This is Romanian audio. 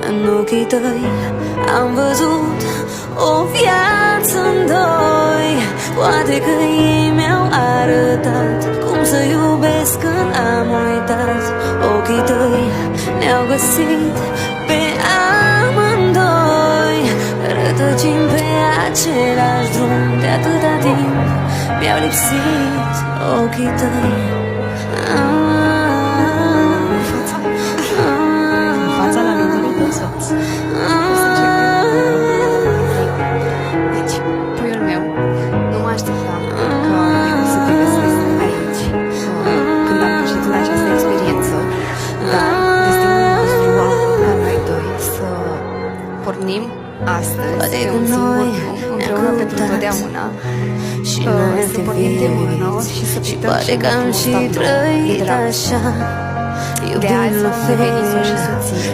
În ochii tăi am văzut o viață în doi. Poate că ei mi-au arătat cum să iubesc când am uitat. Ochii tăi ne-au găsit pe amândoi. Rătăcim pe același drum de atâta timp. Mi-au lipsit ochii tăi. Fața la viitorul tău soț. Deci, puiul meu, nu mă așteptam că eu să te găsesc aici când am greșit la această experiență, dar destinul nostru la noi doi să pornim astăzi pe un singur drum împreună pentru totdeauna, să pornim de mână și să pităm și poate că am și trăit așa, de azi devenim soț și soție.